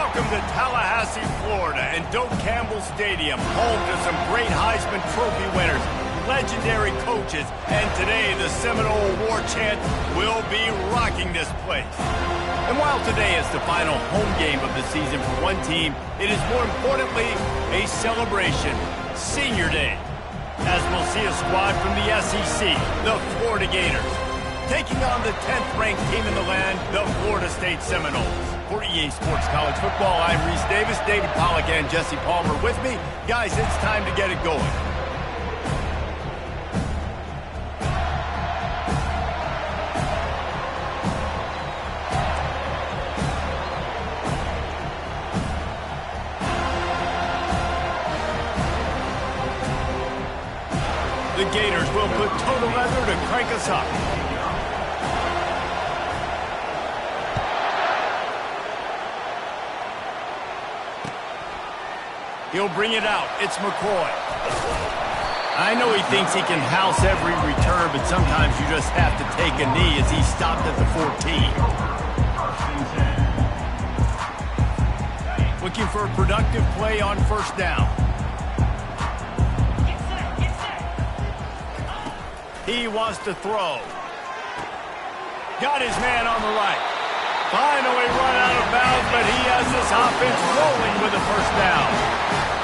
Welcome to Tallahassee, Florida, and Doak Campbell Stadium, home to some great Heisman Trophy winners, legendary coaches, and today the Seminole War Chant will be rocking this place. And while today is the final home game of the season for one team, it is more importantly a celebration, Senior Day, as we'll see a squad from the SEC, the Florida Gators, taking on the 10th-ranked team in the land, the Florida State Seminoles. For EA Sports College Football, I'm Reese Davis, David Pollack, and Jesse Palmer with me. Guys, it's time to get it going. The Gators will put total leather to crank us up. He'll bring it out. It's McCoy. I know he thinks he can house every return, but sometimes you just have to take a knee as he stopped at the 14. Looking for a productive play on first down. He wants to throw. Got his man on the right. Finally run out of bounds, but he has this offense rolling with a first down.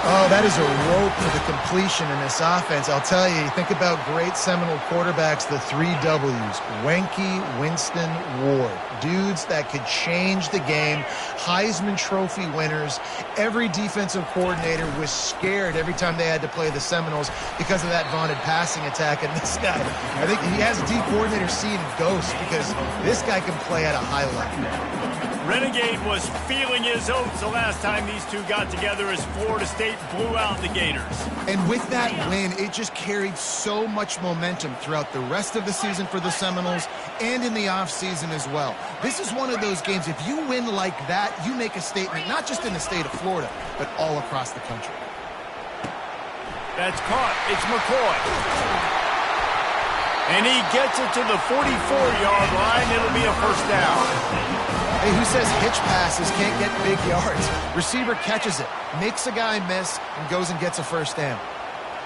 Oh, that is a rope to the completion in this offense. I'll tell you, think about great Seminole quarterbacks, the 3 W's. Wenke, Winston, Ward. Dudes that could change the game. Heisman Trophy winners. Every defensive coordinator was scared every time they had to play the Seminoles because of that vaunted passing attack. And this guy, I think he has D coordinator seeing ghosts because this guy can play at a high level. Renegade was feeling his oats the last time these two got together as Florida State blew out the Gators. And with that win, it just carried so much momentum throughout the rest of the season for the Seminoles and in the offseason as well. This is one of those games, if you win like that, you make a statement, not just in the state of Florida, but all across the country. That's caught. It's McCoy. And he gets it to the 44-yard line. It'll be a first down. Hey, who says hitch passes can't get big yards? Receiver catches it, makes a guy miss, and goes and gets a first down.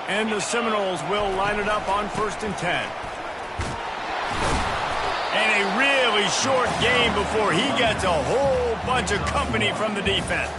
And the Seminoles will line it up on 1st and 10. And a really short game before he gets a whole bunch of company from the defense.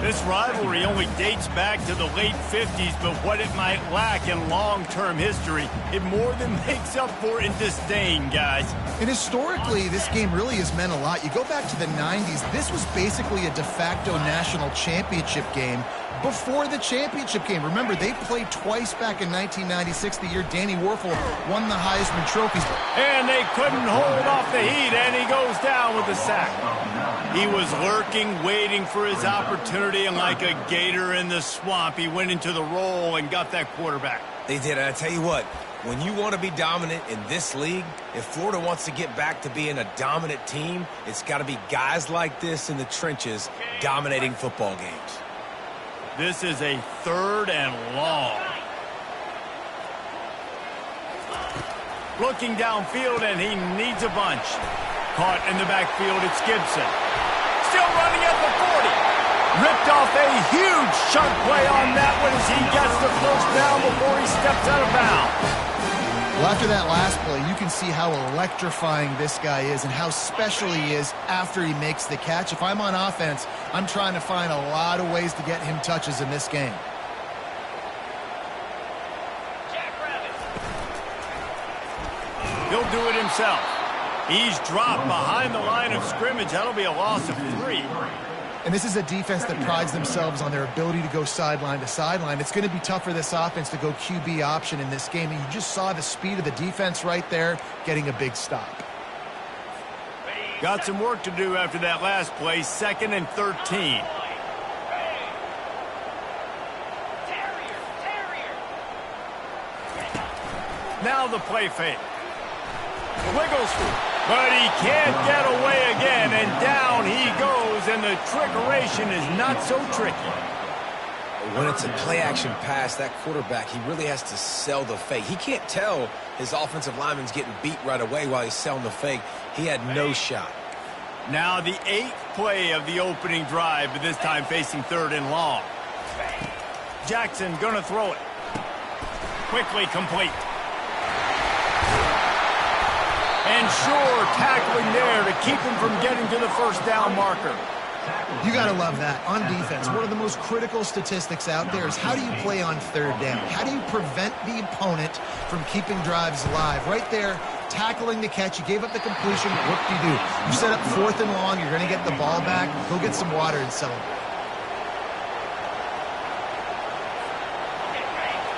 This rivalry only dates back to the late 50s, but what it might lack in long-term history, it more than makes up for in disdain, guys. And historically, this game really has meant a lot. You go back to the 90s, this was basically a de facto national championship game before the championship game. Remember, they played twice back in 1996, the year Danny Werfel won the Heisman trophies. And they couldn't hold off the heat, and he goes down with the sack. He was lurking, waiting for his opportunity, and like a gator in the swamp, he went into the roll and got that quarterback. They did, and I tell you what, when you want to be dominant in this league, if Florida wants to get back to being a dominant team, it's got to be guys like this in the trenches dominating football games. This is a 3rd and long. Looking downfield, and he needs a bunch. Caught in the backfield, it's Gibson. Still running at the 40. Ripped off a huge chunk play on that one as he gets the first down before he steps out of bounds. Well, after that last play, you can see how electrifying this guy is and how special he is after he makes the catch. If I'm on offense, I'm trying to find a lot of ways to get him touches in this game. He'll do it himself. He's dropped behind the line of scrimmage. That'll be a loss of 3. And this is a defense that prides themselves on their ability to go sideline to sideline. It's going to be tough for this offense to go QB option in this game. And you just saw the speed of the defense right there, getting a big stop. Got some work to do after that last play, 2nd and 13. Now the play fake. Wiggles, but he can't get away again, and down he goes, and the trickeration is not so tricky. When it's a play-action pass, that quarterback, he really has to sell the fake. He can't tell his offensive lineman's getting beat right away while he's selling the fake. He had no shot. Now the 8th play of the opening drive, but this time facing 3rd and long. Jackson gonna throw it. Quickly complete. And sure, tackling there to keep him from getting to the first down marker. You got to love that. On defense, one of the most critical statistics out there is how do you play on 3rd down? How do you prevent the opponent from keeping drives alive? Right there, tackling the catch. You gave up the completion. What do? You set up 4th and long. You're going to get the ball back. Go get some water and celebrate.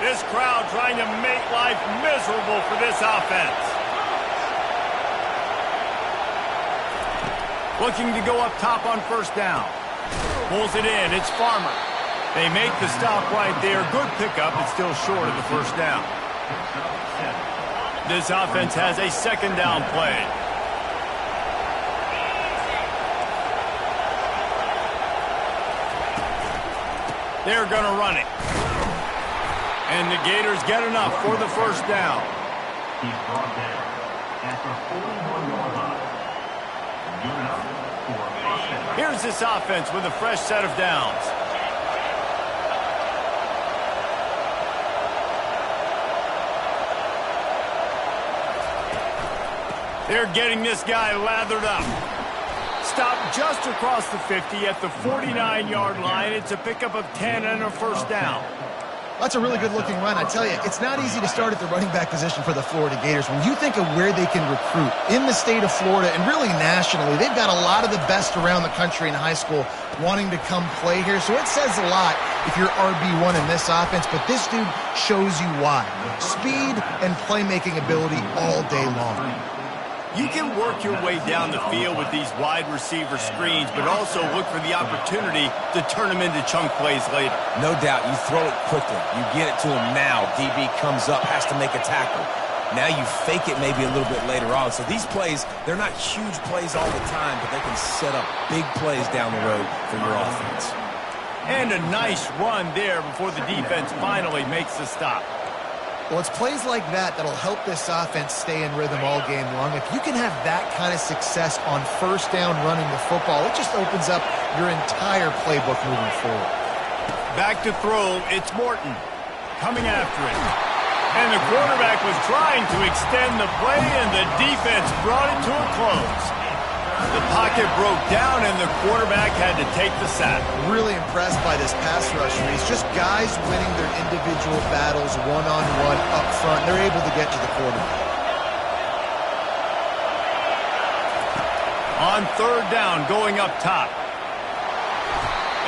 This crowd trying to make life miserable for this offense. Looking to go up top on 1st down. Pulls it in. It's Farmer. They make the stop right there. Good pickup. It's still short of the 1st down. This offense has a 2nd down play. They're going to run it. And the Gators get enough for the 1st down. He's brought down at the 41-yard line. Here's this offense with a fresh set of downs. They're getting this guy lathered up. Stopped just across the 50 at the 49-yard line. It's a pickup of 10 and a 1st down. That's a really good-looking run. I tell you, it's not easy to start at the running back position for the Florida Gators. When you think of where they can recruit in the state of Florida and really nationally, they've got a lot of the best around the country in high school wanting to come play here. So it says a lot if you're RB1 in this offense, but this dude shows you why. Speed and playmaking ability all day long. You can work your way down the field with these wide receiver screens, but also look for the opportunity to turn them into chunk plays later. No doubt, you throw it quickly. You get it to him now. DB comes up, has to make a tackle. Now you fake it maybe a little bit later on. So these plays, they're not huge plays all the time, but they can set up big plays down the road for your offense. And a nice run there before the defense finally makes the stop. Well, it's plays like that that'll help this offense stay in rhythm all game long. If you can have that kind of success on 1st down running the football, it just opens up your entire playbook moving forward. Back to throw, it's Morton coming after it. And the quarterback was trying to extend the play, and the defense brought it to a close. The pocket broke down, and the quarterback had to take the sack. Really impressed by this pass rush, Reese. Just guys winning their individual battles one-on-one up front. They're able to get to the quarterback. On 3rd down, going up top.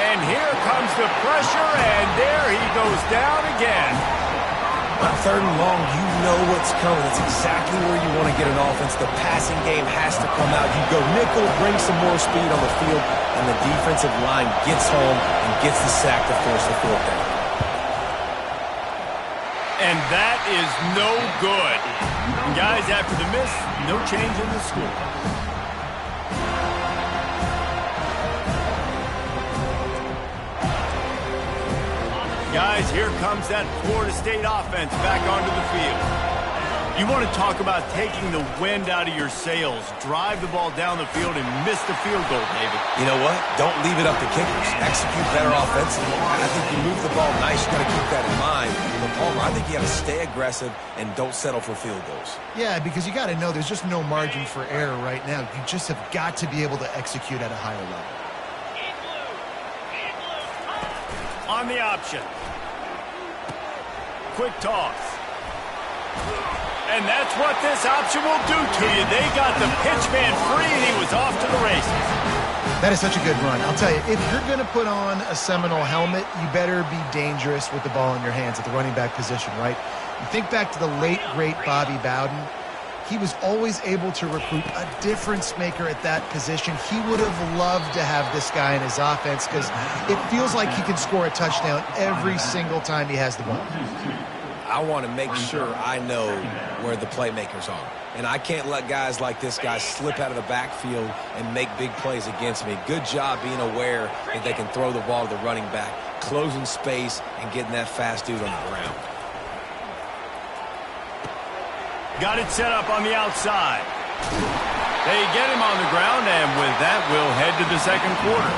And here comes the pressure, and there he goes down again. On 3rd and long, you know what's coming. It's exactly where you want to get an offense. The passing game has to come out. You go nickel, bring some more speed on the field, and the defensive line gets home and gets the sack to force the 4th down. And that is no good. And guys, after the miss, no change in the score. Guys, here comes that Florida State offense back onto the field. You want to talk about taking the wind out of your sails. Drive the ball down the field and miss the field goal, David. You know what? Don't leave it up to kickers. Execute better offensively. I think you move the ball nice. You got to keep that in mind. But Palmer, I think you got to stay aggressive and don't settle for field goals. Yeah, because you got to know there's just no margin for error right now. You just have got to be able to execute at a higher level. On the option. Quick toss. And that's what this option will do to you. They got the pitch man free, and he was off to the races. That is such a good run. I'll tell you, if you're going to put on a Seminole helmet, you better be dangerous with the ball in your hands at the running back position, right? You think back to the late, great Bobby Bowden. He was always able to recruit a difference maker at that position. He would have loved to have this guy in his offense because it feels like he can score a touchdown every single time he has the ball. I want to make sure I know where the playmakers are. And I can't let guys like this guy slip out of the backfield and make big plays against me. Good job being aware that they can throw the ball to the running back, closing space, and getting that fast dude on the ground. Got it set up on the outside. They get him on the ground, and with that, we'll head to the second quarter.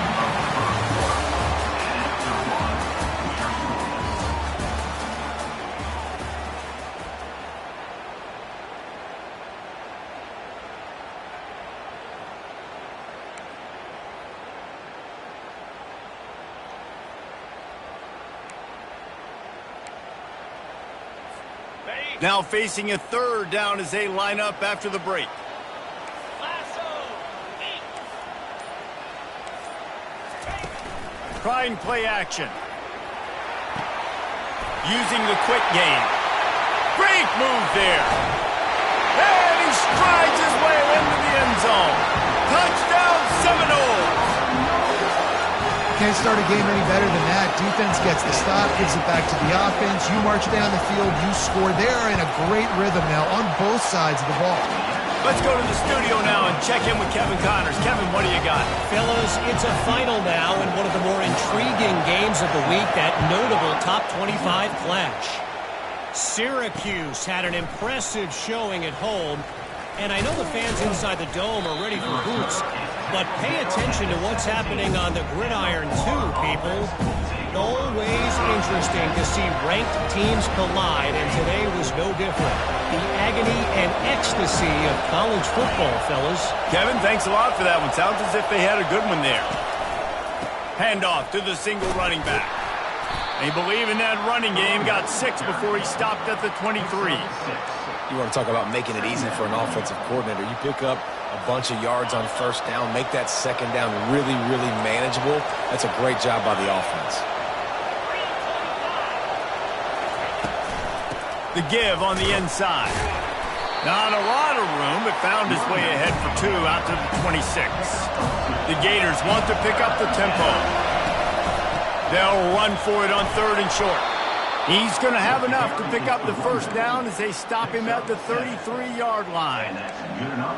Now facing a third down as they line up after the break. Trying play action. Using the quick game. Great move there. And he strides his way into the end zone. Touchdown Seminoles. Can't start a game any better than that. Defense gets the stop, gives it back to the offense. You march down the field, you score. They are in a great rhythm now on both sides of the ball. Let's go to the studio now and check in with Kevin Connors. Kevin, what do you got? Fellas, it's a final now in one of the more intriguing games of the week, that notable top 25 clash. Syracuse had an impressive showing at home, and I know the fans inside the dome are ready for hoots, but pay attention to what's happening on the gridiron too, people. Always interesting to see ranked teams collide, and today was no different. The agony and ecstasy of college football, fellas. Kevin, thanks a lot for that one. Sounds as if they had a good one there. Handoff to the single running back. They believe in that running game. Got 6 before he stopped at the 23. You want to talk about making it easy for an offensive coordinator. You pick up a bunch of yards on first down, make that second down really, really manageable. That's a great job by the offense. The give on the inside. Not a lot of room, but found his way ahead for 2 out to the 26. The Gators want to pick up the tempo. They'll run for it on 3rd and short. He's going to have enough to pick up the first down as they stop him at the 33-yard line.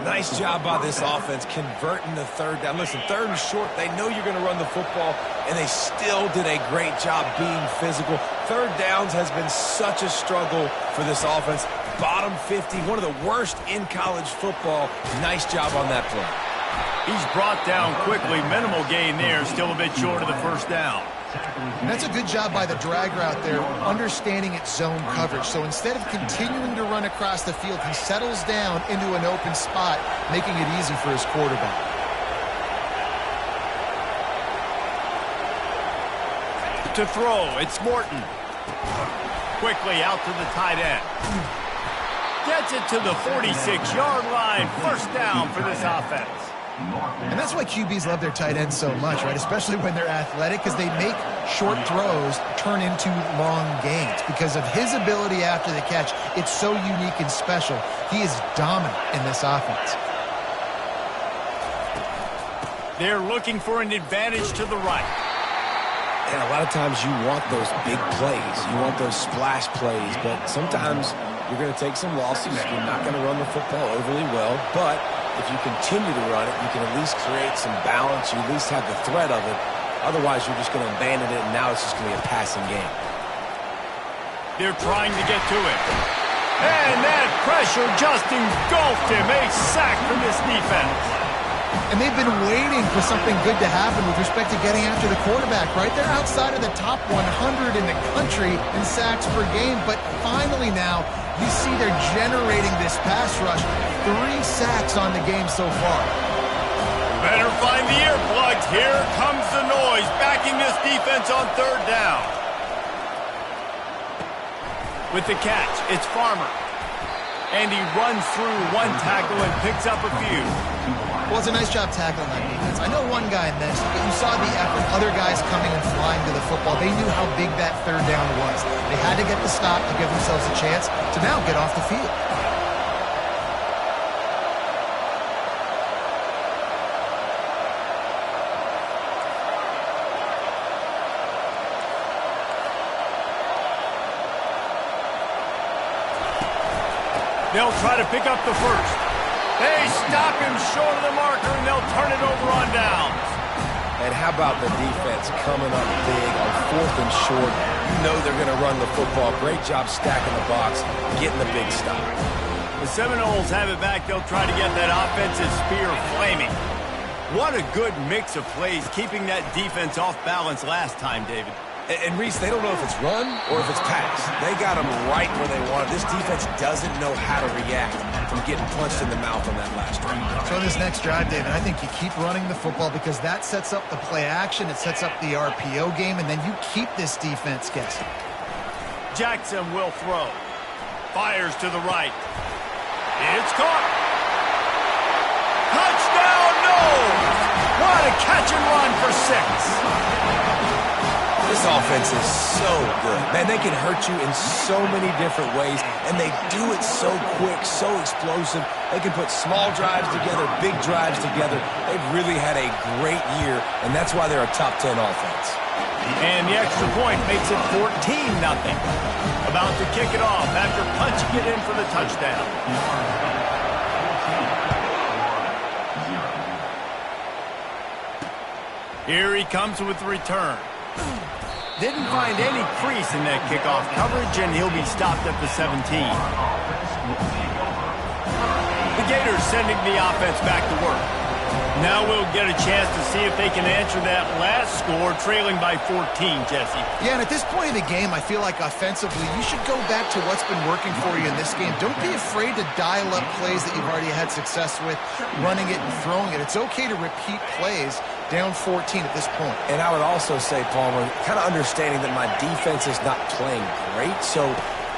Nice job by this offense converting the 3rd down. Listen, 3rd and short, they know you're going to run the football, and they still did a great job being physical. 3rd downs has been such a struggle for this offense. Bottom 50, one of the worst in college football. Nice job on that play. He's brought down quickly. Minimal gain there, still a bit short of the first down. And that's a good job by the drag route there, understanding its zone coverage. So instead of continuing to run across the field, he settles down into an open spot, making it easy for his quarterback. To throw, it's Morton. Quickly out to the tight end. Gets it to the 46-yard line. First down for this offense. And that's why QBs love their tight ends so much, right? Especially when they're athletic, because they make short throws turn into long gains. Because of his ability after the catch, it's so unique and special. He is dominant in this offense. They're looking for an advantage to the right. And a lot of times you want those big plays. You want those splash plays. But sometimes you're going to take some losses. You're not going to run the football overly well. But if you continue to run it, you can at least create some balance. You at least have the threat of it. Otherwise, you're just going to abandon it, and now it's just going to be a passing game. They're trying to get to it. And that pressure just engulfed him. A sack for this defense. And they've been waiting for something good to happen with respect to getting after the quarterback, right? They're outside of the top 100 in the country in sacks per game, but finally now you see they're generating this pass rush. 3 sacks on the game so far. Better find the earplugs. Here comes the noise, backing this defense on 3rd down. With the catch, it's Farmer. And he runs through 1 tackle and picks up a few. Well, it's a nice job tackling that defense. I know one guy missed, but you saw the effort. Other guys coming and flying to the football. They knew how big that 3rd down was. They had to get the stop to give themselves a chance to now get off the field. They'll try to pick up the first. They stop him short of the marker, and they'll turn it over on downs. And how about the defense coming up big on 4th and short? You know they're going to run the football. Great job stacking the box, getting the big stop. The Seminoles have it back. They'll try to get that offensive spear flaming. What a good mix of plays, keeping that defense off balance last time, David. And Reese, they don't know if it's run or if it's pass. They got them right where they want it. This defense doesn't know how to react from getting punched in the mouth on that last drive. So in this next drive, David, I think you keep running the football because that sets up the play action, it sets up the RPO game, and then you keep this defense guessing. Jackson will throw. Fires to the right. It's caught. Touchdown, no! What a catch and run for 6. This offense is so good. Man, they can hurt you in so many different ways, and they do it so quick, so explosive. They can put small drives together, big drives together. They've really had a great year, and that's why they're a top 10 offense. And the extra point makes it 14-0. About to kick it off after punching it in for the touchdown. Here he comes with the return. Didn't find any crease in that kickoff coverage, and he'll be stopped at the 17. The Gators sending the offense back to work. Now we'll get a chance to see if they can answer that last score, trailing by 14, Jesse. Yeah, and at this point of the game, I feel like offensively, you should go back to what's been working for you in this game. Don't be afraid to dial up plays that you've already had success with, running it and throwing it. It's okay to repeat plays down 14 at this point. And I would also say, Palmer, kind of understanding that my defense is not playing great, so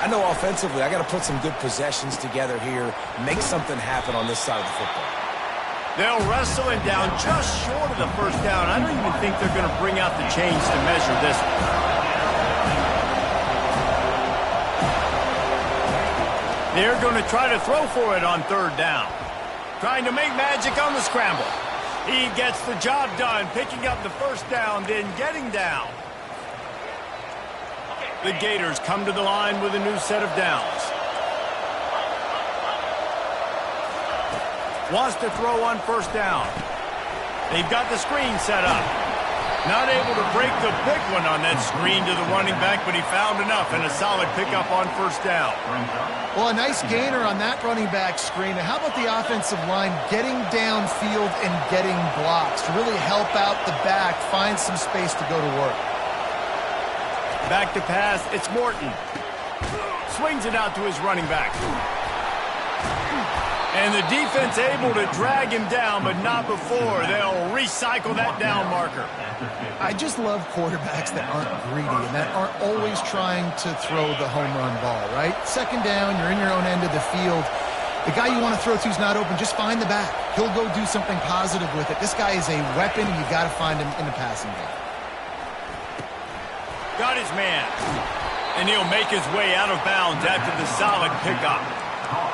I know offensively I got to put some good possessions together here, make something happen on this side of the football. They'll wrestle him down just short of the first down. I don't even think they're going to bring out the chains to measure this one. They're going to try to throw for it on 3rd down. Trying to make magic on the scramble. He gets the job done, picking up the first down, then getting down. The Gators come to the line with a new set of downs. Wants to throw on 1st down. They've got the screen set up. Not able to break the big one on that screen to the running back, but he found enough and a solid pickup on 1st down. Well, a nice gainer on that running back screen. And how about the offensive line getting downfield and getting blocks to really help out the back, find some space to go to work. Back to pass, it's Morton. Swings it out to his running back. And the defense able to drag him down, but not before. They'll recycle that down marker. I just love quarterbacks that aren't greedy and that aren't always trying to throw the home run ball, right? 2nd down, you're in your own end of the field. The guy you want to throw to is not open. Just find the back. He'll go do something positive with it. This guy is a weapon, and you've got to find him in the passing game. Got his man. And he'll make his way out of bounds after the solid pickup.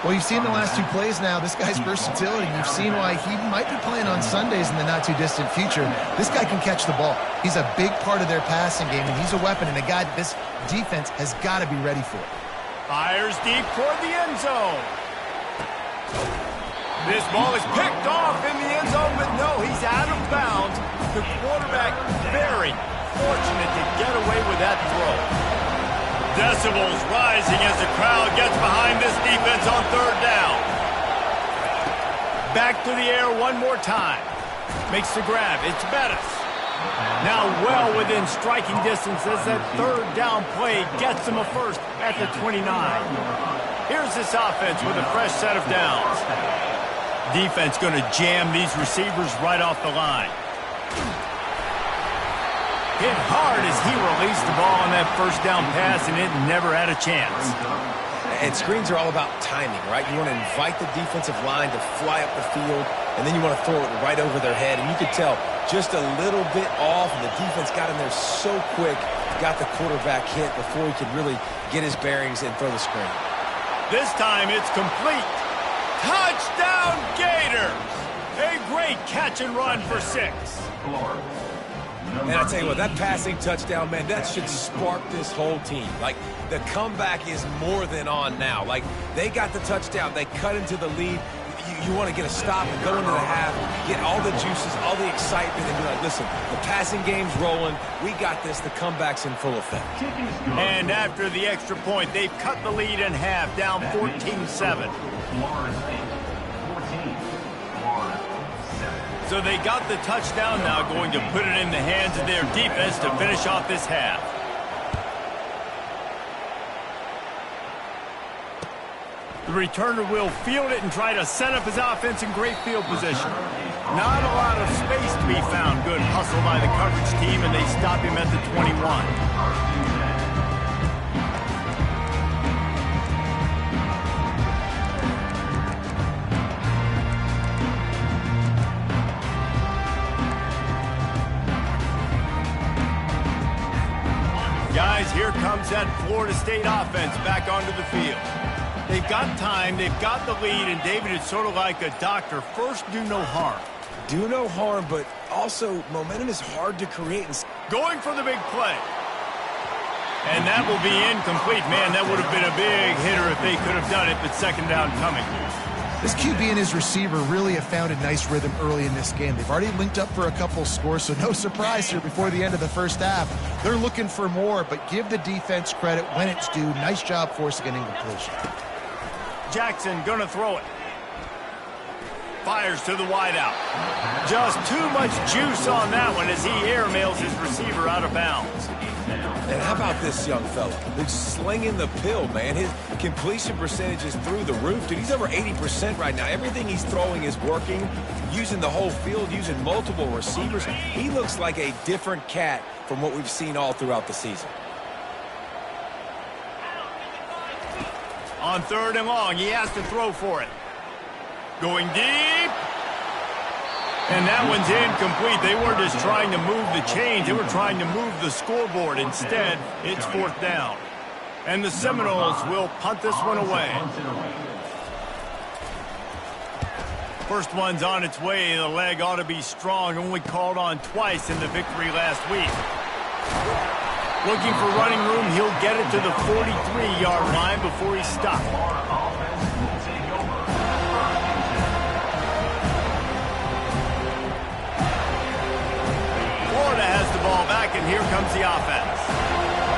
Well, you've seen the last 2 plays now. This guy's versatility. You've seen why he might be playing on Sundays in the not-too-distant future. This guy can catch the ball. He's a big part of their passing game, and he's a weapon and a guy that this defense has got to be ready for. Fires deep toward the end zone. This ball is picked off in the end zone, but no, he's out of bounds. The quarterback very fortunate to get away with that throw. Decibels rising as the crowd gets behind this defense on 3rd down. Back to the air one more time. Makes the grab. It's Bettis. Now well within striking distance as that 3rd down play gets him a first at the 29. Here's this offense with a fresh set of downs. Defense going to jam these receivers right off the line. Hit hard as he released the ball on that 1st down pass, and it never had a chance. And screens are all about timing, right? You want to invite the defensive line to fly up the field, and then you want to throw it right over their head. And you could tell just a little bit off, and the defense got in there so quick, got the quarterback hit before he could really get his bearings and throw the screen. This time it's complete. Touchdown Gators! A great catch and run for 6. And I tell you what, that passing touchdown, man, that should spark this whole team. Like, the comeback is more than on now. Like, they got the touchdown. They cut into the lead. you want to get a stop and go into the half, get all the juices, all the excitement, and be like, listen, the passing game's rolling. We got this. The comeback's in full effect. And after the extra point, they've cut the lead in half, down 14-7. So they got the touchdown now, going to put it in the hands of their defense to finish off this half. The returner will field it and try to set up his offense in great field position. Not a lot of space to be found. Good hustle by the coverage team, and they stop him at the 21. Guys, here comes that Florida State offense back onto the field. They've got time, they've got the lead, and David, it's sort of like a doctor. First, do no harm. Do no harm, but also momentum is hard to create. Going for the big play. And that will be incomplete. Man, that would have been a big hitter if they could have done it, but second down coming. This QB and his receiver really have found a nice rhythm early in this game. They've already linked up for a couple scores, so no surprise here before the end of the first half. They're looking for more, but give the defense credit when it's due. Nice job forcing an incompletion. Jackson gonna throw it. Fires to the wideout. Just too much juice on that one as he airmails his receiver out of bounds. And how about this young fella? He's slinging the pill, man. His completion percentage is through the roof. Dude, he's over 80% right now. Everything he's throwing is working, using the whole field, using multiple receivers. He looks like a different cat from what we've seen all throughout the season. On 3rd and long, he has to throw for it. Going deep. And that one's incomplete. They weren't just trying to move the chains. They were trying to move the scoreboard. Instead, it's 4th down. And the Seminoles will punt this one away. First one's on its way. The leg ought to be strong. Only called on twice in the victory last week. Looking for running room. He'll get it to the 43-yard line before he's stopped. Florida has the ball back, and here comes the offense.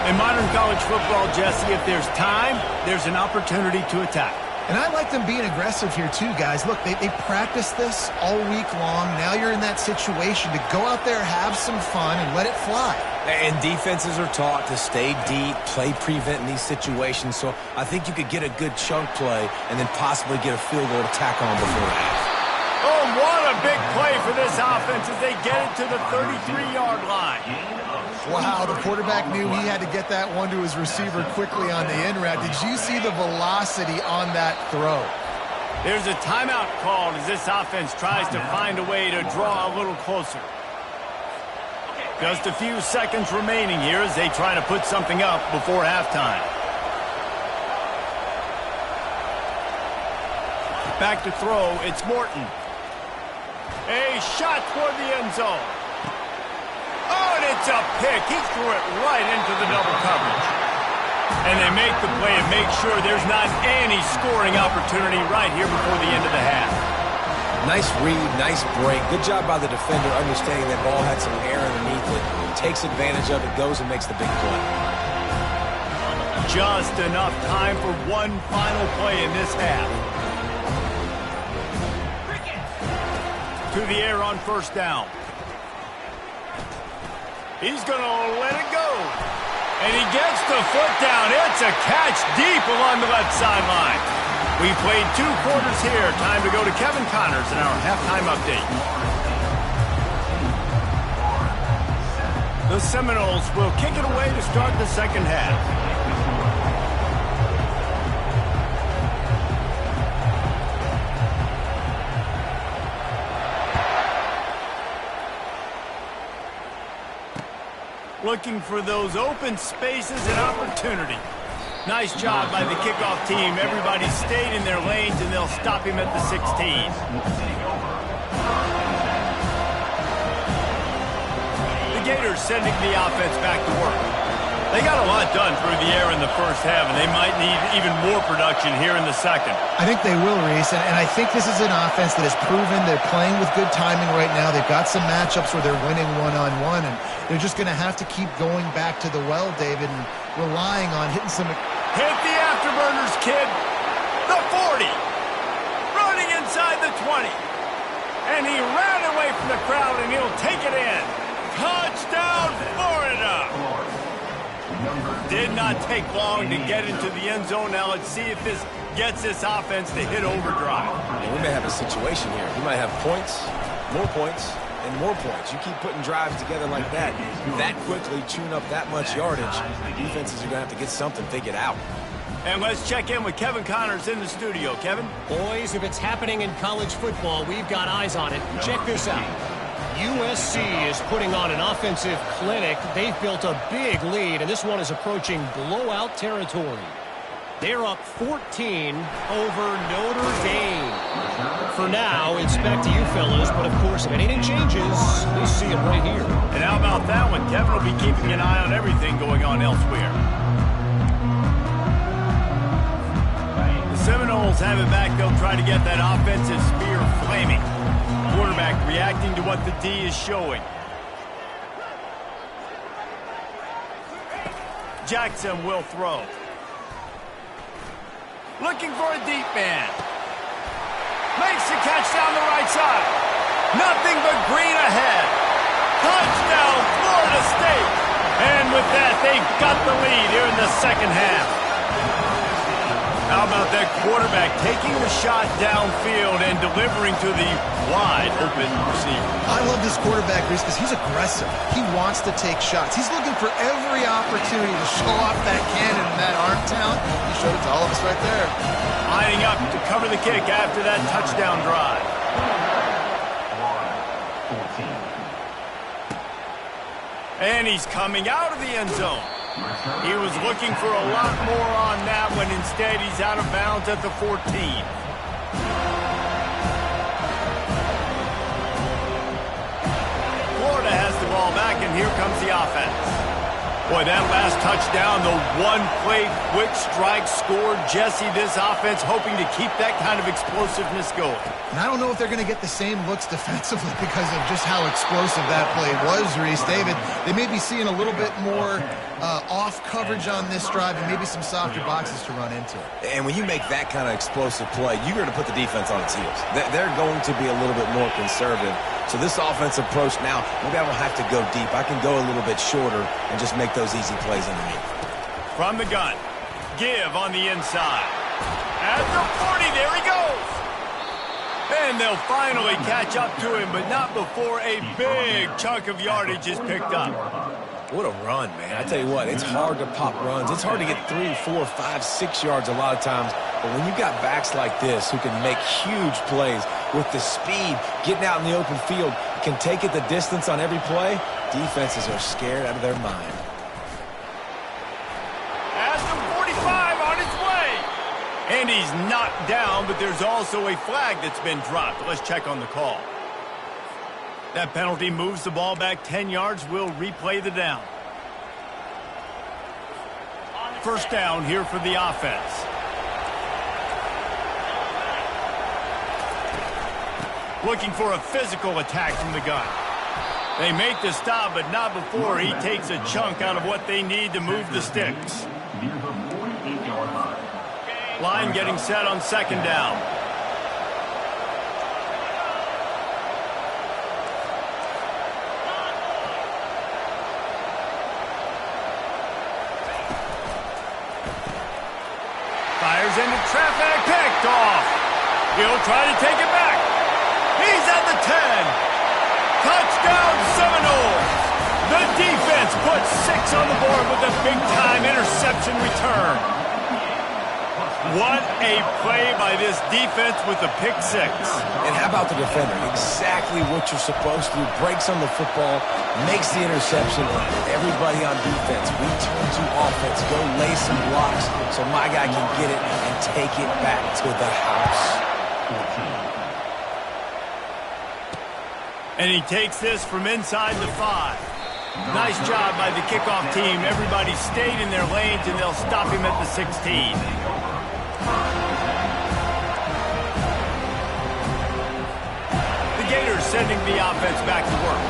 In modern college football, Jesse, if there's time, there's an opportunity to attack. And I like them being aggressive here too, guys. Look, they practiced this all week long. Now you're in that situation to go out there, have some fun, and let it fly. And defenses are taught to stay deep, play prevent in these situations. So I think you could get a good chunk play and then possibly get a field goal to tack on before half. Oh, what a big play for this offense as they get it to the 33-yard line. Wow, the quarterback knew he had to get that one to his receiver quickly on the in route. Did you see the velocity on that throw? There's a timeout called as this offense tries to find a way to draw a little closer. Just a few seconds remaining here as they try to put something up before halftime. Back to throw, it's Morton. A shot toward the end zone. Oh, and it's a pick. He threw it right into the double coverage. And they make the play and make sure there's not any scoring opportunity right here before the end of the half. Nice read, nice break. Good job by the defender understanding that ball had some air underneath it. Takes advantage of it, goes and makes the big play. Just enough time for one final play in this half. To the air on 1st down. He's going to let it go. And he gets the foot down. It's a catch deep along the left sideline. We played 2 quarters here. Time to go to Kevin Connors in our halftime update. The Seminoles will kick it away to start the second half. Looking for those open spaces and opportunity. Nice job by the kickoff team. Everybody stayed in their lanes, and they'll stop him at the 16. The Gators sending the offense back to work. They got a lot done through the air in the first half, and they might need even more production here in the second. I think they will, Reese, and I think this is an offense that has proven they're playing with good timing right now. They've got some matchups where they're winning one-on-one, and they're just going to have to keep going back to the well, David, and relying on hitting some... Hit the afterburners, kid. The 40. Running inside the 20. And he ran away from the crowd, and he'll take it in. Touchdown, Florida! Did not take long to get into the end zone. Now let's see if this gets this offense to hit overdrive. And we may have a situation here. We might have points, and more points. You keep putting drives together like that quickly, chewing up that much yardage, defenses are going to have to get something figured out. And let's check in with Kevin Connors in the studio. Kevin? Boys, if it's happening in college football, we've got eyes on it. Check this out. USC is putting on an offensive clinic. They've built a big lead, and this one is approaching blowout territory. They're up 14 over Notre Dame. For now, it's back to you fellas, but of course, if anything changes, we'll see it right here. And how about that one? Kevin will be keeping an eye on everything going on elsewhere. The Seminoles have it back. They'll try to get that offensive spear flaming. Quarterback reacting to what the D is showing. Jackson will throw. Looking for a deep man. Makes the catch down the right side. Nothing but green ahead. Touchdown, Florida State. And with that, they've got the lead here in the second half. How about that quarterback taking the shot downfield and delivering to the wide open receiver? I love this quarterback, Reese, because he's aggressive. He wants to take shots. He's looking for every opportunity to show off that cannon and that arm talent. He showed it to all of us right there. Lining up to cover the kick after that touchdown drive. And he's coming out of the end zone. He was looking for a lot more on that one. Instead, he's out of bounds at the 14. Florida has the ball back, and here comes the offense. Boy, that last touchdown, the one-play quick strike scored. Jesse, this offense hoping to keep that kind of explosiveness going. And I don't know if they're going to get the same looks defensively because of just how explosive that play was, Reese. David, they may be seeing a little bit more off coverage on this drive and maybe some softer boxes to run into. And when you make that kind of explosive play, you're going to put the defense on its heels. They're going to be a little bit more conservative. So this offensive approach now, maybe I don't have to go deep. I can go a little bit shorter and just make those easy plays underneath. From the gun, give on the inside. At the 40, there he goes. And they'll finally catch up to him, but not before a big chunk of yardage is picked up. What a run, man. I tell you what, it's hard to pop runs. It's hard to get 3, 4, 5, 6 yards a lot of times. But when you've got backs like this who can make huge plays with the speed, getting out in the open field, can take it the distance on every play, defenses are scared out of their mind. At the 45 on its way. And he's knocked down, but there's also a flag that's been dropped. Let's check on the call. That penalty moves the ball back 10 yards. We'll replay the down. First down here for the offense. Looking for a physical attack from the gun. They make the stop, but not before he takes a chunk out of what they need to move the sticks. Line getting set on second down. Fires into traffic, picked off. He'll try to take it back. He's at the 10. Touchdown Seminoles. The defense puts 6 on the board with a big-time interception return. What a play by this defense with the pick 6. And how about the defender? Exactly what you're supposed to do. Breaks on the football, makes the interception. Everybody on defense, we turn to offense. Go lay some blocks so my guy can get it and take it back to the house. And he takes this from inside the 5. Nice job by the kickoff team. Everybody stayed in their lanes, and they'll stop him at the 16. The Gators sending the offense back to work.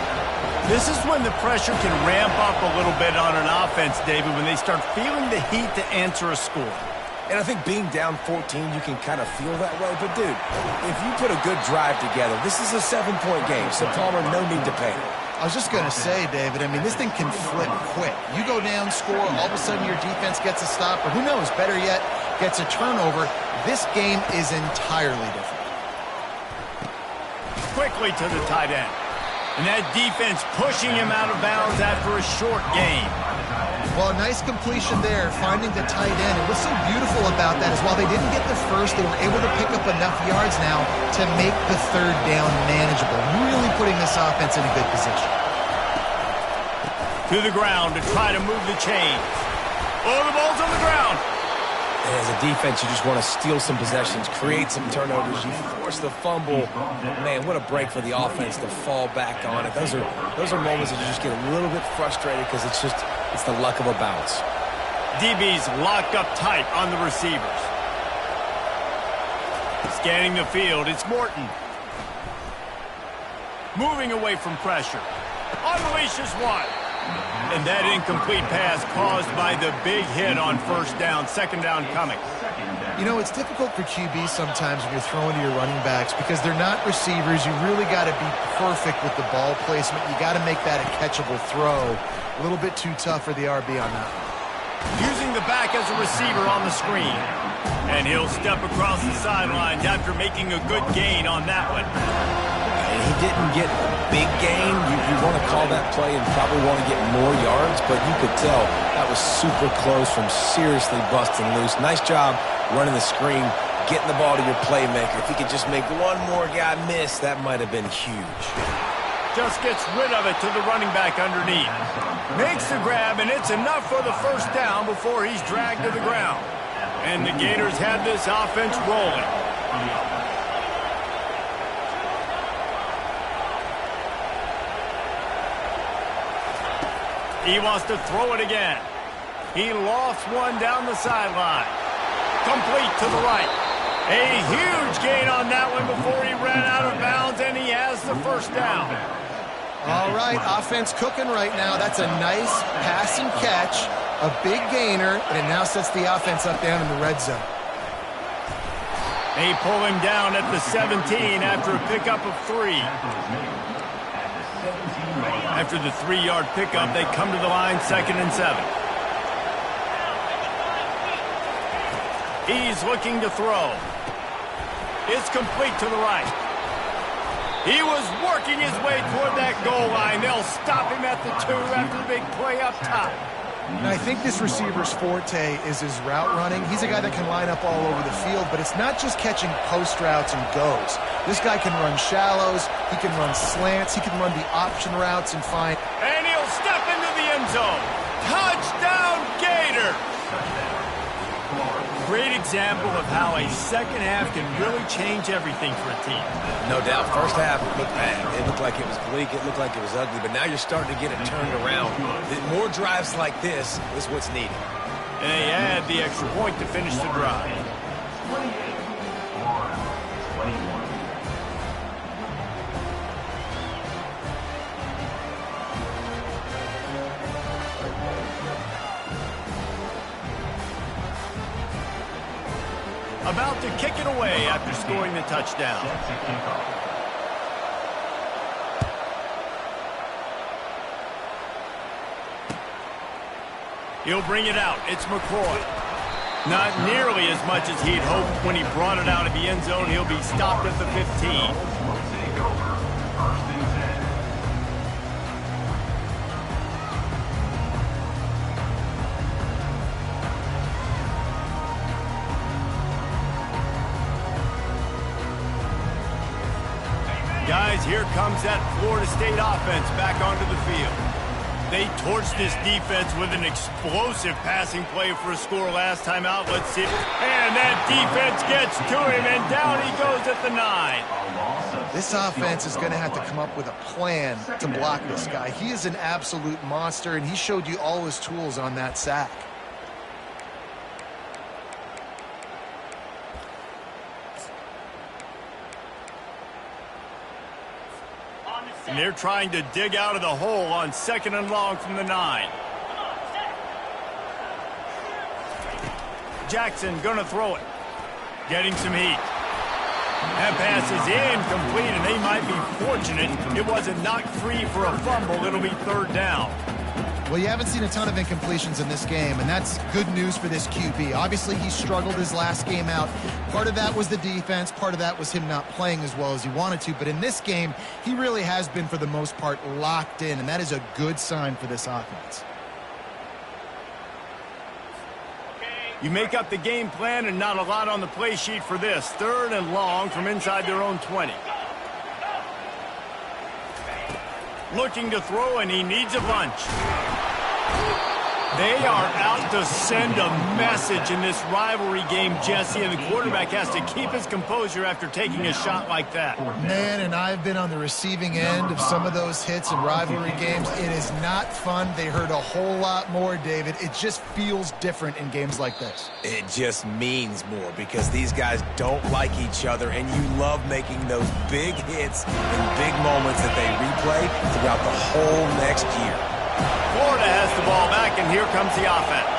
This is when the pressure can ramp up a little bit on an offense, David, when they start feeling the heat to answer a score. And I think being down 14, you can kind of feel that way. But, dude, if you put a good drive together, this is a 7-point game, so Palmer, no need to panic. I was just going to say, David, I mean, this thing can flip quick. You go down, score, all of a sudden your defense gets a stop, or who knows, better yet, gets a turnover. This game is entirely different. Quickly to the tight end. And that defense pushing him out of bounds after a short gain. Well, a nice completion there, finding the tight end. And what's so beautiful about that is while they didn't get the first, they were able to pick up enough yards now to make the third down manageable, really putting this offense in a good position. To the ground to try to move the chains. Oh, the ball's on the ground. And as a defense, you just want to steal some possessions, create some turnovers. You force the fumble. Man, what a break for the offense to fall back on it. Those are moments that you just get a little bit frustrated because it's the luck of a bounce. DB's locked up tight on the receivers. Scanning the field, it's Morton. Moving away from pressure. Unleashes one. And that incomplete pass caused by the big hit on first down, second down coming. You know, it's difficult for QB sometimes when you're throwing to your running backs because they're not receivers. You really got to be perfect with the ball placement. You got to make that a catchable throw. A little bit too tough for the RB on that one. Using the back as a receiver on the screen. And he'll step across the sidelines after making a good gain on that one. And he didn't get a big gain. You want to call that play and probably want to get more yards, but you could tell that was super close from seriously busting loose. Nice job running the screen, getting the ball to your playmaker. If he could just make one more guy miss, that might have been huge. Just gets rid of it to the running back underneath. Makes the grab, and it's enough for the first down before he's dragged to the ground. And the Gators have this offense rolling. He wants to throw it again. He lofts one down the sideline. Complete to the right. A huge gain on that one before he ran out of bounds, and he has the first down. All right, offense cooking right now. That's a nice pass and catch, a big gainer, and it now sets the offense up down in the red zone. They pull him down at the 17 after a pickup of 3. After the 3-yard pickup, they come to the line, 2nd and 7. He's looking to throw. It's complete to the right. He was working his way toward that goal line. They'll stop him at the 2 after the big play up top. And I think this receiver's forte is his route running. He's a guy that can line up all over the field, but it's not just catching post routes and goes. This guy can run shallows, he can run slants, he can run the option routes and find... And he'll step into the end zone. Touchdown, Gators! Great example of how a second half can really change everything for a team. No doubt. First half, it looked bad. It looked like it was bleak. It looked like it was ugly. But now you're starting to get it turned around. More drives like this is what's needed. And they add the extra point to finish the drive. 21. About to kick it away after scoring the touchdown. He'll bring it out. It's McCoy. Not nearly as much as he'd hoped when he brought it out of the end zone. He'll be stopped at the 15. Guys, here comes that Florida State offense back onto the field. They torched this defense with an explosive passing play for a score last time out. Let's see. And that defense gets to him, and down he goes at the 9. This offense is going to have to come up with a plan to block this guy. He is an absolute monster, and he showed you all his tools on that sack. And they're trying to dig out of the hole on 2nd and long from the 9. Jackson gonna throw it. Getting some heat. That pass is incomplete, and they might be fortunate it wasn't knocked free for a fumble. It'll be 3rd down. Well, you haven't seen a ton of incompletions in this game, and that's good news for this QB. Obviously, he struggled his last game out. Part of that was the defense. Part of that was him not playing as well as he wanted to. But in this game, he really has been, for the most part, locked in, and that is a good sign for this offense. You make up the game plan and not a lot on the play sheet for this. 3rd and long from inside their own 20. Looking to throw, and he needs a bunch. They are out to send a message in this rivalry game, Jesse, and the quarterback has to keep his composure after taking a shot like that. Man, and I've been on the receiving end of some of those hits in rivalry games. It is not fun. They hurt a whole lot more, David. It just feels different in games like this. It just means more because these guys don't like each other, and you love making those big hits and big moments that they replay throughout the whole next year. Florida has the ball back, and here comes the offense.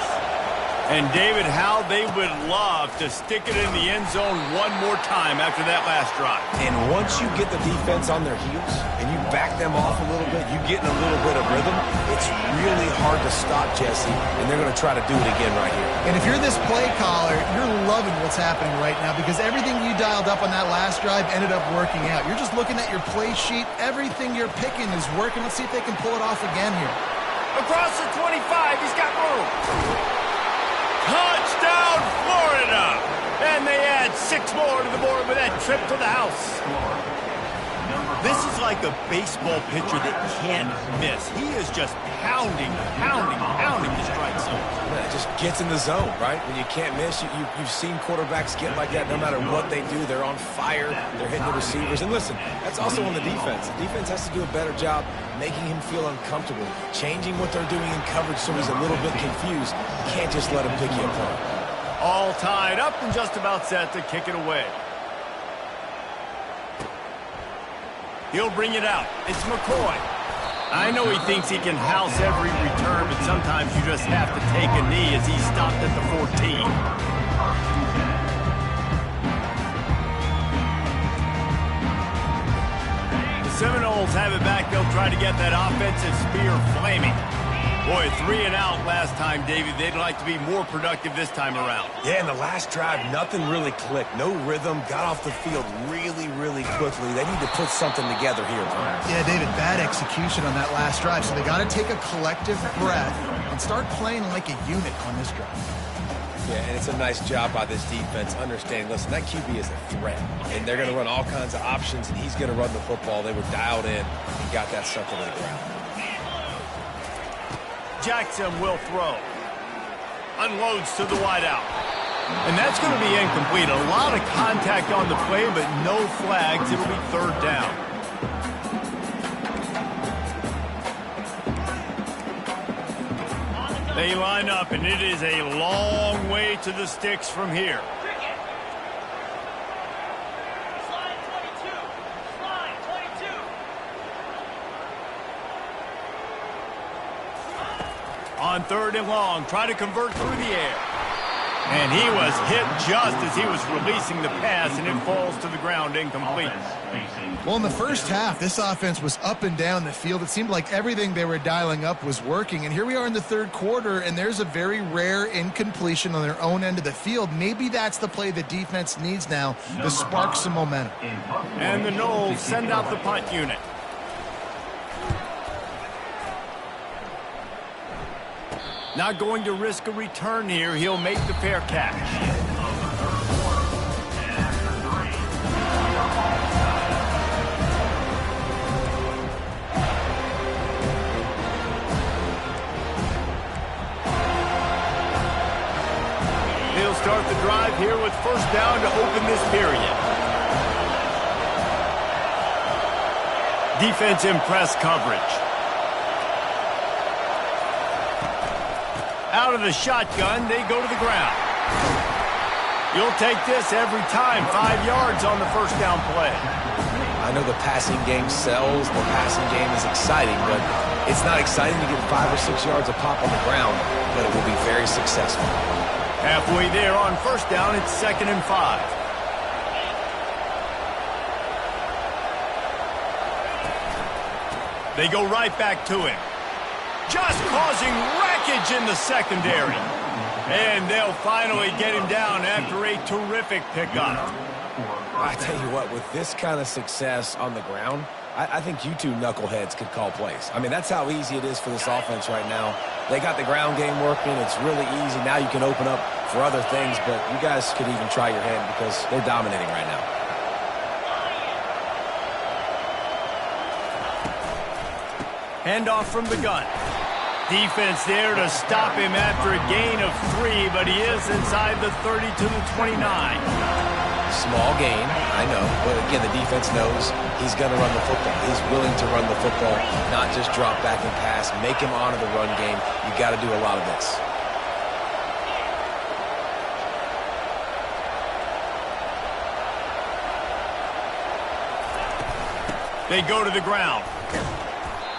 And, David, how they would love to stick it in the end zone one more time after that last drive. And once you get the defense on their heels and you back them off a little bit, you get in a little bit of rhythm, it's really hard to stop, Jesse, and they're going to try to do it again right here. And if you're this play caller, you're loving what's happening right now because everything you dialed up on that last drive ended up working out. You're just looking at your play sheet. Everything you're picking is working. Let's see if they can pull it off again here. Across the 25, he's got room. Touchdown, Florida! And they add 6 more to the board with that trip to the house. This is like a baseball pitcher that can't miss. He is just pounding the strike zone. Yeah, it just gets in the zone, right? When you can't miss, you've seen quarterbacks get like that no matter what they do. They're on fire. They're hitting the receivers. And listen, that's also on the defense. The defense has to do a better job making him feel uncomfortable, changing what they're doing in coverage so he's a little bit confused. You can't just let him pick you apart. All tied up and just about set to kick it away. He'll bring it out. It's McCoy. I know he thinks he can house every return, but sometimes you just have to take a knee as he stopped at the 14. The Seminoles have it back. They'll try to get that offensive spear flaming. Boy, 3 and out last time, Davey. They'd like to be more productive this time around. Yeah, in the last drive, nothing really clicked. No rhythm, got off the field really quickly. They need to put something together here, perhaps. Yeah, David, bad execution on that last drive. So they got to take a collective breath and start playing like a unit on this drive. Yeah, and it's a nice job by this defense understanding, listen, that QB is a threat, and they're going to run all kinds of options, and he's going to run the football. They were dialed in and got that sucker to the ground. Jackson will throw. Unloads to the wideout. And that's going to be incomplete. A lot of contact on the play, but no flags. It'll be 3rd down. They line up, and it is a long way to the sticks from here. On 3rd and long, try to convert through the air. And he was hit just as he was releasing the pass, and it falls to the ground incomplete. Well, in the first half, this offense was up and down the field. It seemed like everything they were dialing up was working. And here we are in the 3rd quarter, and there's a very rare incompletion on their own end of the field. Maybe that's the play the defense needs now to spark some momentum. And the Noles send out the punt unit. Not going to risk a return here. He'll make the fair catch. here with first down to open this period. Defense in press coverage. Out of the shotgun, they go to the ground. You'll take this every time. 5 yards on the first down play. I know the passing game sells, the passing game is exciting, but it's not exciting to get 5 or 6 yards a pop on the ground, but it will be very successful. Halfway there on first down, it's 2nd and 5. They go right back to him. Just causing wreckage in the secondary. And they'll finally get him down after a terrific pickup. I tell you what, with this kind of success on the ground, I think you two knuckleheads could call plays. I mean, that's how easy it is for this offense right now. They got the ground game working. It's really easy. Now you can open up for other things, but you guys could even try your hand because they're dominating right now. Handoff from the gun. Defense there to stop him after a gain of 3, but he is inside the 30 to the 29. Small gain, I know, but again, the defense knows he's going to run the football. He's willing to run the football, not just drop back and pass, make him honor the run game. You got to do a lot of this. They go to the ground.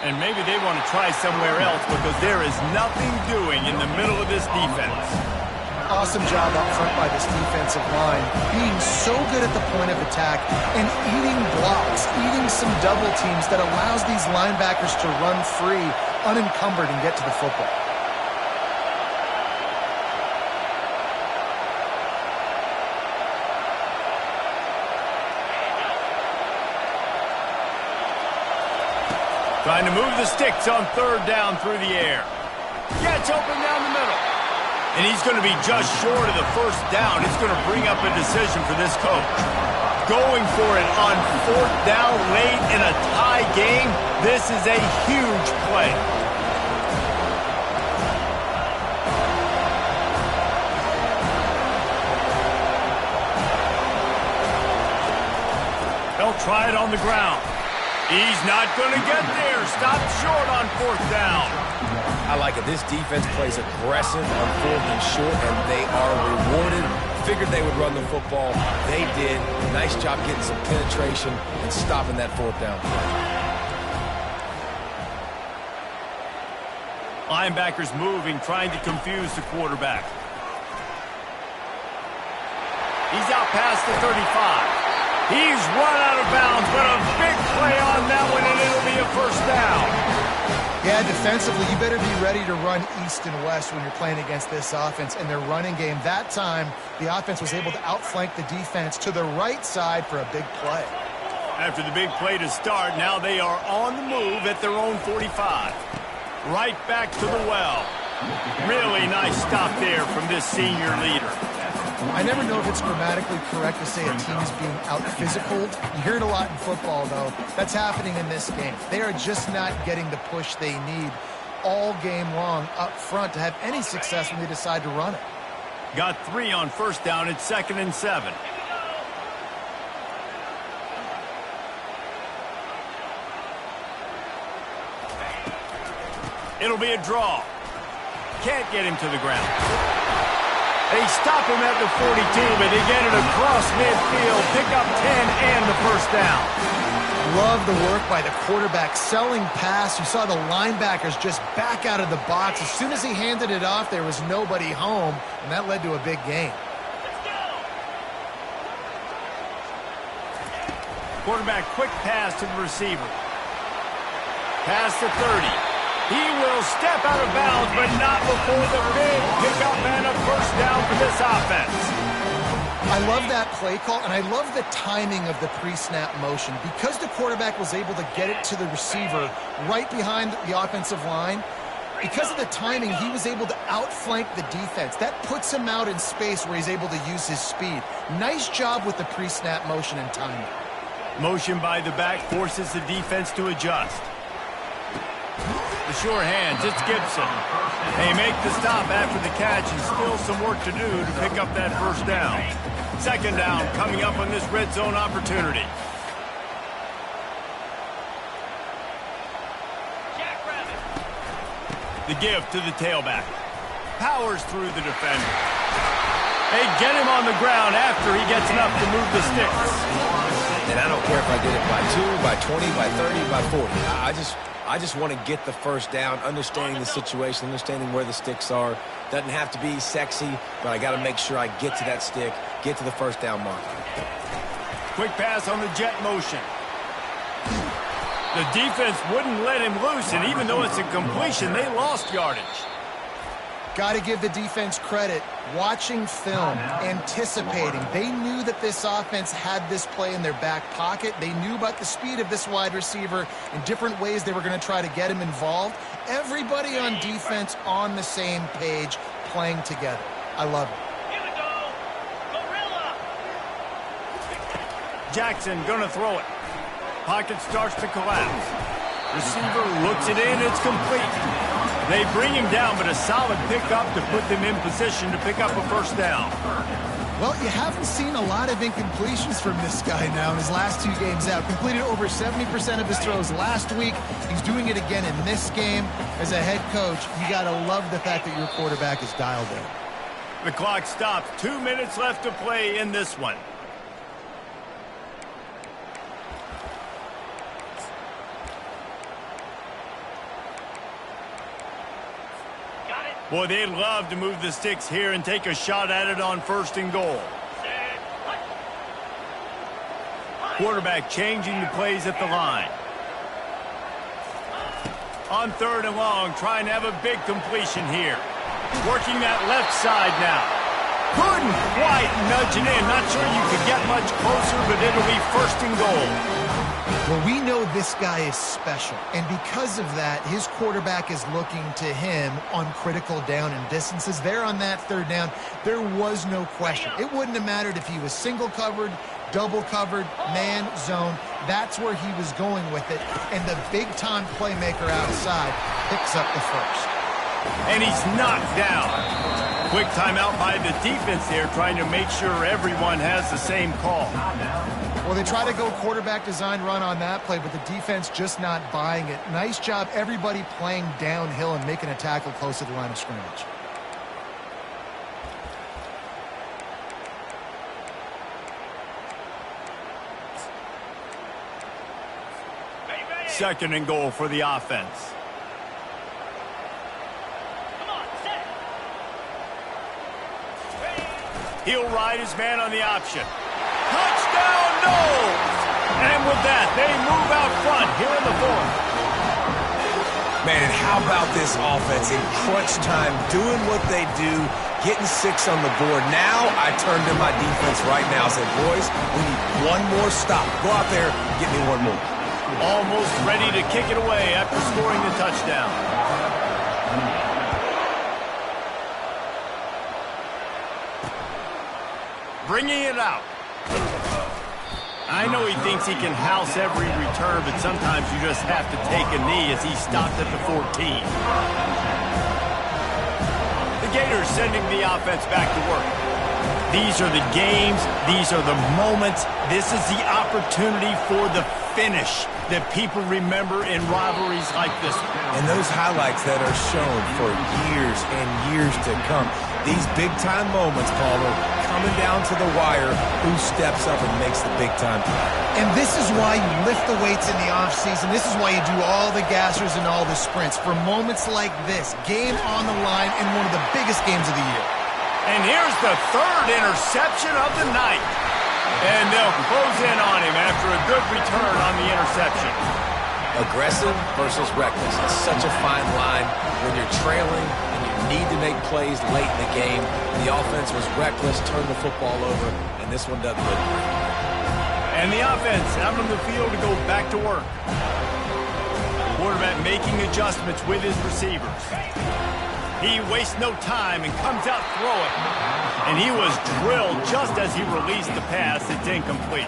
And maybe they want to try somewhere else because there is nothing doing in the middle of this defense. Awesome job up front by this defensive line, being so good at the point of attack and eating blocks, eating some double teams that allows these linebackers to run free, unencumbered, and get to the football. Trying to move the sticks on 3rd down through the air. Gets open down the middle. And he's going to be just short of the first down. It's going to bring up a decision for this coach. Going for it on 4th down late in a tie game. This is a huge play. They'll try it on the ground. He's not going to get there. Stopped short on 4th down. I like it. This defense plays aggressive on 4th and short, and they are rewarded. Figured they would run the football. They did. Nice job getting some penetration and stopping that 4th down. Linebackers moving, trying to confuse the quarterback. He's out past the 35. He's run out of bounds, but a big play on that one, and it'll be a first down. Yeah, defensively, you better be ready to run east and west when you're playing against this offense and their running game. That time, the offense was able to outflank the defense to the right side for a big play. After the big play to start, now they are on the move at their own 45. Right back to the well. Really nice stop there from this senior leader. I never know if it's grammatically correct to say a team is being out-physicaled. You hear it a lot in football, though. That's happening in this game. They are just not getting the push they need all game long up front to have any success when they decide to run it. Got 3 on first down. It's 2nd and 7. It'll be a draw. Can't get him to the ground. They stop him at the 42, but they get it across midfield, pick up 10 and the first down. Love the work by the quarterback, selling pass. You saw the linebackers just back out of the box. As soon as he handed it off, there was nobody home, and that led to a big gain. Quarterback quick pass to the receiver. Pass to 30. He will step out of bounds, but not before the big pickup and a first down for this offense. I love that play call, and I love the timing of the pre-snap motion. Because the quarterback was able to get it to the receiver right behind the offensive line, because of the timing, he was able to outflank the defense. That puts him out in space where he's able to use his speed. Nice job with the pre-snap motion and timing. Motion by the back forces the defense to adjust. The sure hands, it's Gibson. They make the stop after the catch and still some work to do to pick up that first down. Second down coming up on this red zone opportunity. The give to the tailback. Powers through the defender. They get him on the ground after he gets enough to move the sticks. And I don't care if I get it by 2, by 20, by 30, by 40. I just want to get the first down, understanding the situation, understanding where the sticks are. Doesn't have to be sexy, but I got to make sure I get to that stick, get to the first down mark. Quick pass on the jet motion. The defense wouldn't let him loose, and even though it's a completion, they lost yardage. Got to give the defense credit. Watching film, anticipating. They knew that this offense had this play in their back pocket. They knew about the speed of this wide receiver in different ways they were going to try to get him involved. Everybody on defense on the same page, playing together. I love it. Here we go. Gorilla. Jackson going to throw it. Pocket starts to collapse. Receiver looks it in. It's complete. They bring him down, but a solid pickup to put them in position to pick up a first down. Well, you haven't seen a lot of incompletions from this guy now in his last 2 games out. Completed over 70% of his throws last week. He's doing it again in this game. As a head coach, you got to love the fact that your quarterback is dialed in. The clock stops. 2 minutes left to play in this one. Boy, they'd love to move the sticks here and take a shot at it on first and goal. Quarterback changing the plays at the line. On third and long, trying to have a big completion here. Working that left side now. Couldn't quite nudge it in. Not sure you could get much closer, but it'll be first and goal. Well, we know this guy is special, and because of that, his quarterback is looking to him on critical down and distances. There on that third down, there was no question. It wouldn't have mattered if he was single covered, double covered, man, zone. That's where he was going with it, and the big-time playmaker outside picks up the first. And he's knocked down. Quick timeout by the defense there, trying to make sure everyone has the same call. Well, they try to go quarterback design run on that play, but the defense just not buying it. Nice job, everybody playing downhill and making a tackle close to the line of scrimmage. Second and goal for the offense. He'll ride his man on the option. Touchdown, no! And with that, they move out front here in the fourth. Man, and how about this offense in crunch time, doing what they do, getting 6 on the board. Now I turn to my defense right now and say, boys, we need one more stop. Go out there, get me one more. Almost ready to kick it away after scoring the touchdown. Bringing it out. I know he thinks he can house every return, but sometimes you just have to take a knee as he stopped at the 14. The Gators sending the offense back to work. These are the games. These are the moments. This is the opportunity for the finish that people remember in rivalries like this one. And those highlights that are shown for years and years to come. These big-time moments, Palmer, coming down to the wire, who steps up and makes the big-time play. And this is why you lift the weights in the offseason. This is why you do all the gassers and all the sprints. For moments like this, game on the line in one of the biggest games of the year. And here's the third interception of the night. And they'll close in on him after a good return on the interception. Aggressive versus reckless. It's such a fine line when you're trailing and you need to make plays late in the game. The offense was reckless, turned the football over, and this one doesn't look great. And the offense out on the field to go back to work. Quarterback making adjustments with his receivers. He wastes no time and comes out throwing. And he was drilled just as he released the pass. It's incomplete.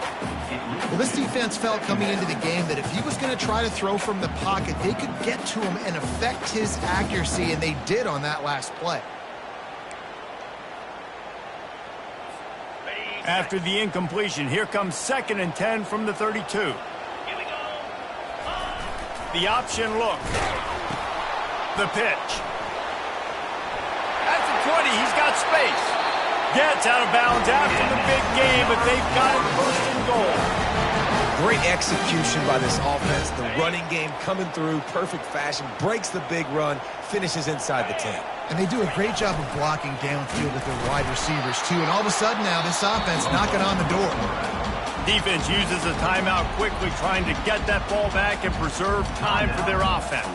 Well, this defense felt coming into the game that if he was going to try to throw from the pocket, they could get to him and affect his accuracy, and they did on that last play. After the incompletion, here comes 2nd and 10 from the 32. The option look. The pitch. At the 20, he's got space. Gets out of bounds after the big game, but they've got it first and goal. Great execution by this offense. The running game coming through, perfect fashion, breaks the big run, finishes inside the 10. And they do a great job of blocking downfield with their wide receivers, too. And all of a sudden now, this offense knocking on the door. Defense uses a timeout quickly, trying to get that ball back and preserve time for their offense.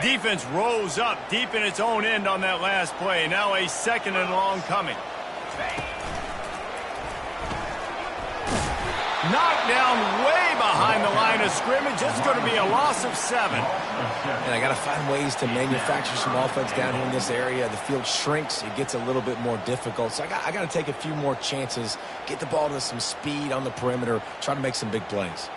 Defense rose up deep in its own end on that last play. Now a 2nd and long coming. Knocked down way behind the line of scrimmage. It's going to be a loss of 7. And I got to find ways to manufacture some offense down here in this area. The field shrinks. It gets a little bit more difficult. So I got to take a few more chances, get the ball to some speed on the perimeter, try to make some big plays.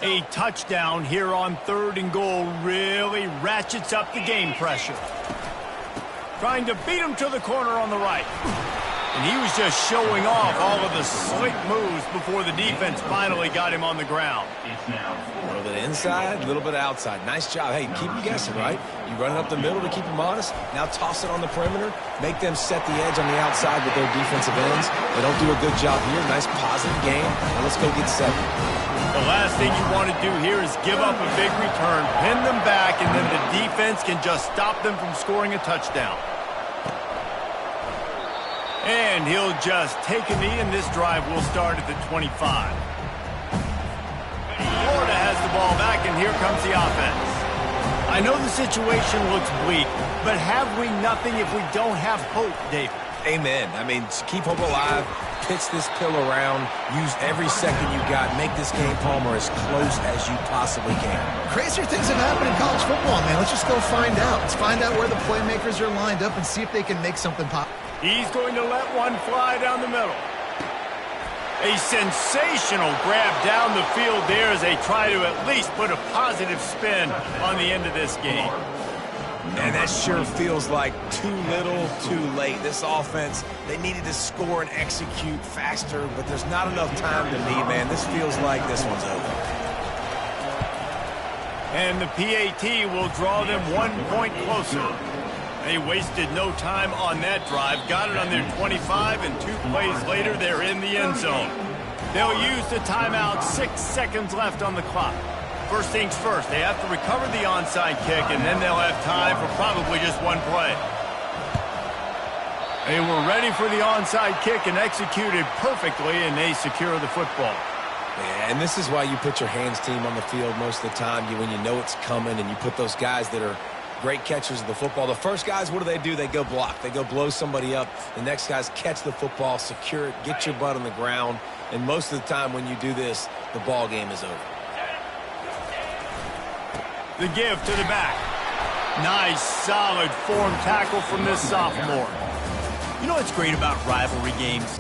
A touchdown here on 3rd and goal really ratchets up the game pressure. Trying to beat him to the corner on the right. And he was just showing off all of the slick moves before the defense finally got him on the ground. A little bit inside, a little bit outside. Nice job. Hey, keep them guessing, right? You run it up the middle to keep them honest. Now toss it on the perimeter. Make them set the edge on the outside with their defensive ends. They don't do a good job here. Nice positive game. Now let's go get 7. The last thing you want to do here is give up a big return, pin them back, and then the defense can just stop them from scoring a touchdown. And he'll just take a knee, and this drive will start at the 25. Florida has the ball back, and here comes the offense. I know the situation looks bleak, but have we nothing if we don't have hope, David? Amen. I mean, keep hope alive. Pitch this pill around. Use every second you got. Make this game, Palmer, as close as you possibly can. Crazier things have happened in college football, man. Let's just go find out. Let's find out where the playmakers are lined up and see if they can make something pop. He's going to let one fly down the middle. A sensational grab down the field there as they try to at least put a positive spin on the end of this game. And that sure feels like too little, too late. This offense, they needed to score and execute faster, but there's not enough time to me, man. This feels like this one's over. And the PAT will draw them 1 point closer. They wasted no time on that drive. Got it on their 25, and 2 plays later, they're in the end zone. They'll use the timeout. 6 seconds left on the clock. First things first, they have to recover the onside kick, and then they'll have time for probably just 1 play. They were ready for the onside kick and executed perfectly, and they secure the football. Yeah, and this is why you put your hands team on the field most of the time, when you know it's coming, and you put those guys that are great catchers of the football. The first guys, what do? They go block. They go blow somebody up. The next guys catch the football, secure it, get your butt on the ground, and most of the time when you do this, the ball game is over. The give to the back. Nice, solid form tackle from this sophomore. You know what's great about rivalry games?